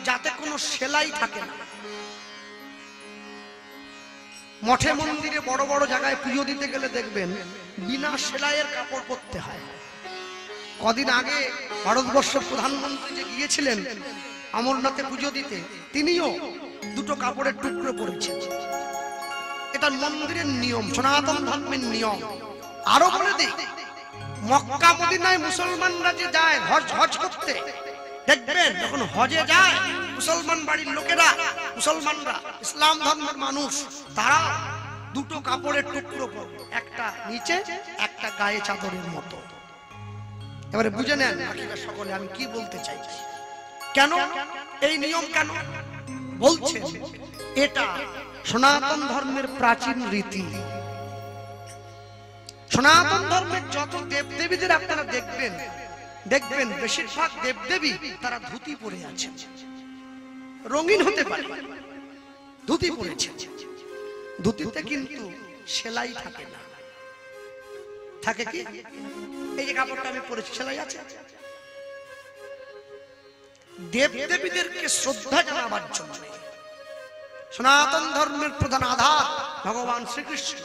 যাতে কোনো সেলাই থাকে না। মঠে মন্দিরে বড় বড় জায়গায় পুজো দিতে গেলে দেখবেন বিনা সেলাইয়ের কাপড় পরতে হয়। কদিন আগে ভারতবর্ষের প্রধানমন্ত্রী যে গিয়েছিলেন অমরনাথে পুজো দিতে, তিনিও 2টো কাপড়ের টুকরো পরেছেন। এটা মন্দিরের নিয়ম, সনাতন ধর্মের নিয়ম। আরো বলে দিই, মক্কা মদিনায় মুসলমানরা যে যায় হজ করতে, দেখবেন যখন হজে যায় মুসলমান বাড়ির লোকেরা, মুসলমানরা ইসলাম ধর্মের মানুষ, তারা 2টো কাপড়ের টুকরো পরে, একটা নিচে একটা গায়ে চাদরের মতো। এবারে বুঝে নেন বাকিরা সকলে আমি কি বলতে চাইছি। কেন এই নিয়ম? কেন বলছেন? এটা সনাতন ধর্মের প্রাচীন রীতি। সনাতন ধর্মের যত দেবদেবীদের আপনারা দেখবেন বেশিরভাগ দেবদেবী তারা ধুতি পরে আছেন। রঙিন হতে পারে, ধুতি পরেছে। ধুতিতে কিন্তু সেলাই থাকে না, থাকে কি? এই যে কাপড়টা আমি পরেছি, সেলাই আছে। দেবদেবীদেরকে শ্রদ্ধা জানাবার জন্য সনাতন ধর্মের প্রধান আধার ভগবান শ্রীকৃষ্ণ,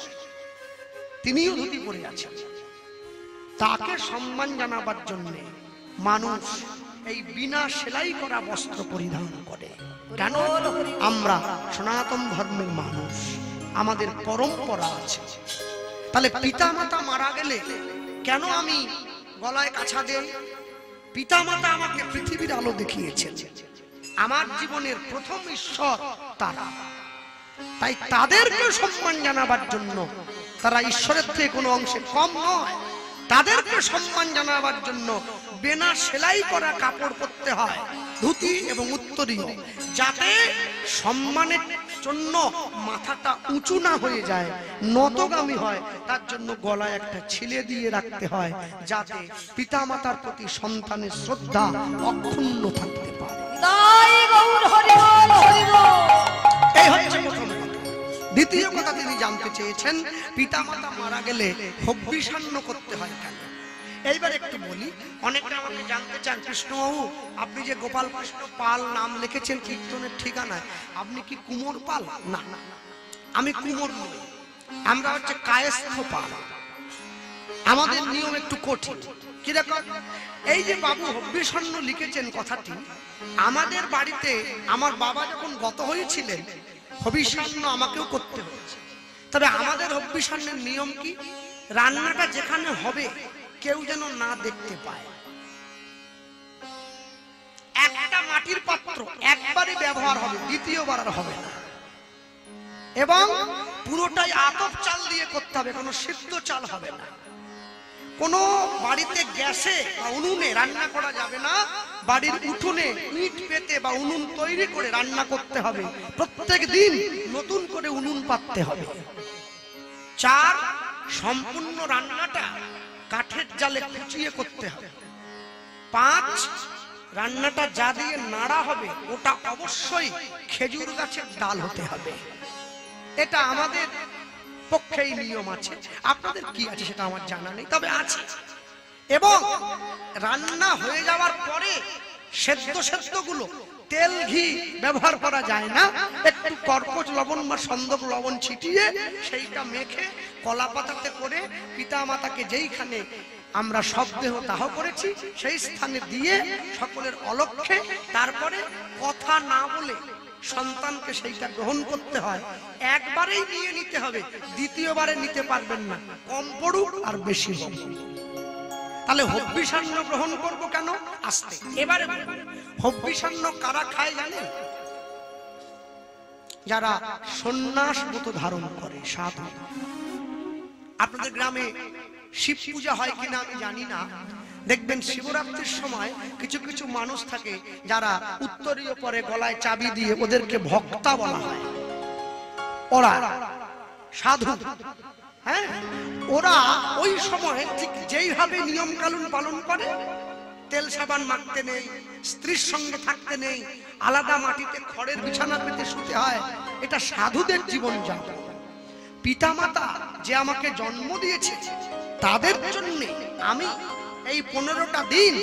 তিনিও ধুতি পরে আছেন। তাকে সম্মান জানাবার জন্য মানুষ এই বিনা সেলাই করা বস্ত্র পরিধান করে। কেন? আমরা সনাতন ধর্মের মানুষ, আমাদের পরম্পরা আছে। তাহলে পিতা মাতা মারা গেলে কেন আমি গলায় কাছা দেই? পিতা মাতা আমাকে পৃথিবীর আলো দেখিয়েছেন, আমার জীবনের প্রথম ঈশ্বর তারা। তাই তাদেরকে সম্মান জানাবার জন্য, তারা ঈশ্বরের থেকে কোনো অংশে কম নয়, তাদেরকে সম্মান জানাবার জন্য বিনা সেলাই করা কাপড় পরতে হয়, ধুতি এবং উত্তরীয়, যাতে সম্মানের জন্য মাথাটা উঁচু না হয়ে যায়, নতগামী হয়। তার জন্য গলায় একটা ছিলে দিয়ে রাখতে হয়, যাতে পিতামাতার প্রতি সন্তানের শ্রদ্ধা অক্ষুণ্ণ থাকতে পারে। এই হচ্ছে প্রথম কথা। দ্বিতীয় কথা তিনি জানতে চেয়েছেন, পিতামাতা মারা গেলে হব্বিষান্ন করতে হয় কেন? এইবার একটু বলি। অনেকে আমাকে জানতে চান, কৃষ্ণবাবু আপনি যে গোপাল কৃষ্ণ পাল নাম লিখেছেন কীর্তনের ঠিকানায়, আপনি কি কুমোর পাল? না, আমি কুমোর নই, আমরা হচ্ছে কায়স্থ পাল। আমাদের নিয়ম একটু কঠিন। কিরকম? এই যে বাবু হব্বিষান্ন লিখেছেন কথাটি, আমাদের বাড়িতে আমার বাবা যখন গত হয়েছিলেন হবিষান্ন আমাকেও করতে হয়েছে। তবে আমাদের হব্বিষান্নের নিয়ম কি? রান্নাটা যেখানে হবে কেউ যেন না দেখতে পায়। একটা মাটির পাত্র একবারই ব্যবহার হবে, দ্বিতীয়বার আর হবে না। এবং পুরোটাই আতপ চাল দিয়ে করতে হবে, কোনো সিদ্ধ চাল হবে না। কোনো বাড়িতে গ্যাসে বা উনুনে রান্না করা যাবে না, বাড়ির উঠোনে ইট পেতে বা উনুন তৈরি করে রান্না করতে হবে। প্রত্যেক দিন নতুন করে উনুন পাততে হবে। 4, সম্পূর্ণ রান্নাটা কাঠের জালে কুচিয়ে করতে হবে। 5, রান্নাটা যা দিয়ে নাড়া হবে ওটা অবশ্যই খেজুর গাছের ডাল হতে হবে। এটা আমাদের পক্ষেই নিয়ম আছে, আপনাদের কি আছে সেটা আমার জানা নেই, তবে আছে। এবং রান্না হয়ে যাওয়ার পরে সেদ্ধ গুলো তেল ঘি ব্যবহার করা যায় না, একটু কর্কশ লবণ বা সন্দক লবণ ছিটিয়ে সেইটা মেখে কলা পাতাতে করে পিতা মাতাকে যেইখানে আমরা শবদেহ দাহ করেছি সেই স্থানে দিয়ে সকলের অলক্ষ্যে, তারপরে কথা না বলে সন্তানকে সেইটা গ্রহণ করতে হয়। একবারেই নিয়ে নিতে হবে, দ্বিতীয়বারে নিতে পারবেন না, কম পড়ুক আর বেশি হোক। তাহলে হব্বিষান্ন গ্রহণ করব কেন? আস্তে। এবারে হব্বিষান্ন কারা খায় জানেন? যারা সন্ন্যাস ব্রত ধারণ করে, সাধু। আপনাদের গ্রামে শিব পূজা হয় কিনা আমি জানি না, দেখবেন শিবরাত্রির সময় কিছু কিছু মানুষ থাকে যারা উত্তরীয় পরে গলায় চাবি দিয়ে, ওদেরকে ভক্তা বলা হয়। ওরা সাধু। হ্যাঁ, ওরা ওই সময় ঠিক যেইভাবে নিয়ম কানুন পালন করে, তেল সাবান মাখতে নেই, স্ত্রীর সঙ্গে থাকতে নেই, আলাদা মাটিতে খড়ের বিছানা পেতে শুতে হয়, এটা সাধুদের জীবন যাপন। পিতামাতা যে আমাকে জন্ম দিয়েছে তাদের জন্য আমি এই 15টা দিন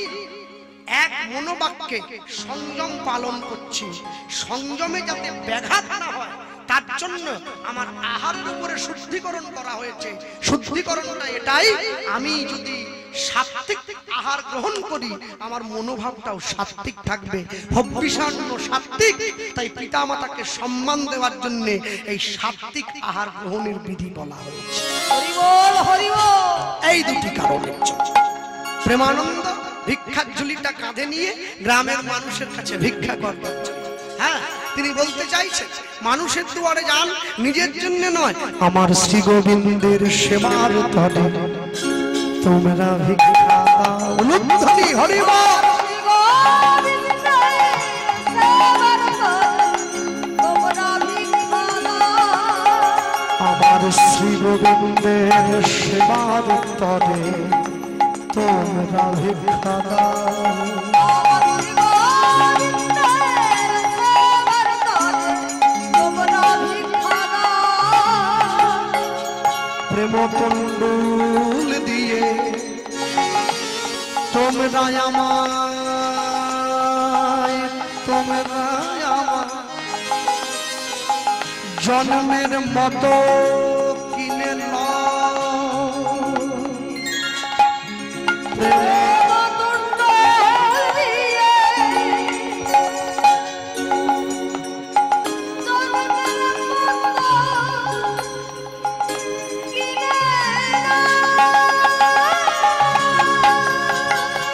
এক মনোবাক্যে সংযম পালন করছি। সংযমে যাতে ব্যাঘাত না হয় তার জন্য আমার আহারের উপরে শুদ্ধিকরণ করা হয়েছে। শুদ্ধিকরণটা এটাই, আমি যদি সাত্ত্বিক আহার গ্রহণ করি আমার মনোভাবটাও সাত্ত্বিক থাকবে। হব্বিষান্ন সাত্ত্বিক, তাই পিতামাতাকে সম্মান দেওয়ার জন্য এই সাত্ত্বিক আহার গ্রহণের বিধি বলা হয়েছে। হরি বল, হরি বল। এই দুটি কারণের জন্য প্রেমানন্দ ভিক্ষার ঝুলিটা কাঁধে নিয়ে গ্রামের মানুষের কাছে ভিক্ষা করবার জন্য, হ্যাঁ, তিনি বলতে চাইছেন মানুষের দুয়ারে যান, নিজের জন্য নয়। আমার শ্রী গোবিন্দের সেবার তরে তোমরা ভিক্ষা দাও। অনুধ্বনি হরি বল। গোবিন্দের সেবার তরে তোমরা ভিক্ষা আমার শ্রী গোবিন্দের সেবার তরে তোমরা ভিক্ষা দাও। প্রেম তণ্ডুল দিয়ে তোমরা আমায় জন্মের মতো কিনে নাও।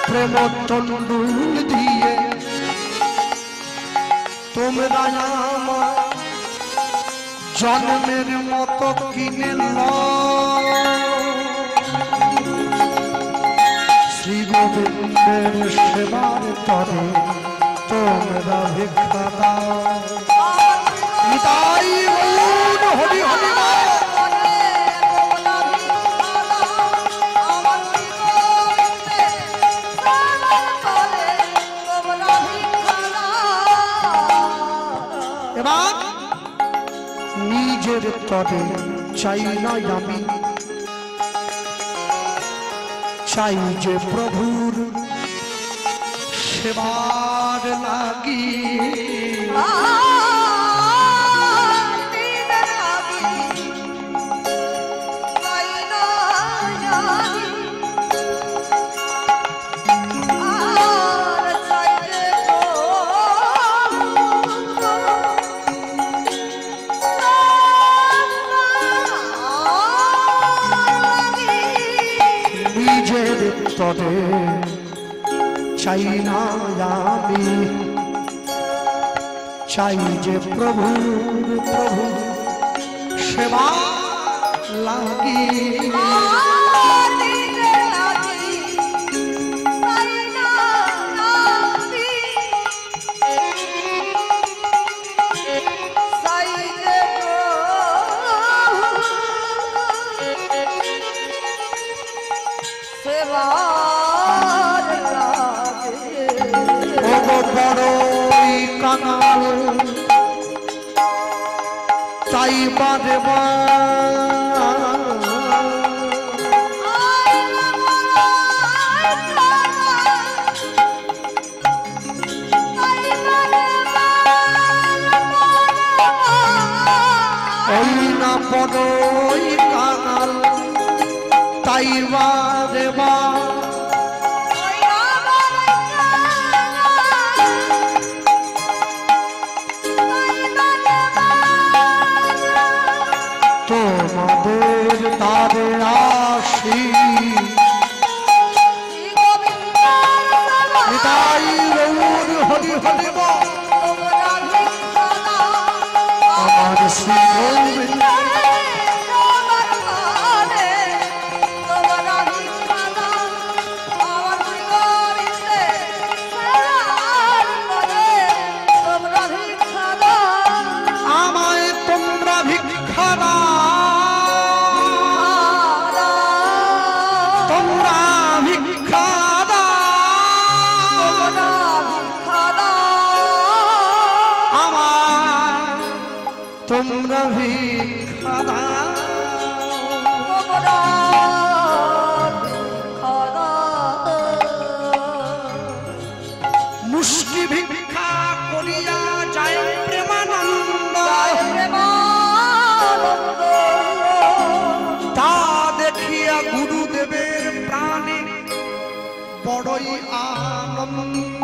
প্রেম তণ্ডুল দিয়ে তোমরা আমায় জন্মের মতো কিনে শ্রী গোবিন্দের সেবার তরে তোমরা ভিক্ষা দাও। নিতাই গৌর হরি হরি এবার নিজের তরে চাই না আমি, চাই যে প্রভুর সেবার লাগি। তরে চাই না আমি, চাই যে প্রভু সেবা লাগি। বড়ই কাঙাল তাই বারে ওই না বড়ই কাঙাল তাই বারে তোমাদের তারে আসি। নিতাই গৌর হরি হরি আমার শ্রী গোবিন্দ আমায় তোমরা ভিক্ষা দাও। তোমরা ভিক্ষা দাও আমায় তোমরা ভিক্ষা দাও। মুষ্টি ভিক্ষা করিয়া যায় প্রেমানন্দ, তা দেখিয়া গুরুদেবের প্রাণে বড়ই আনন্দ।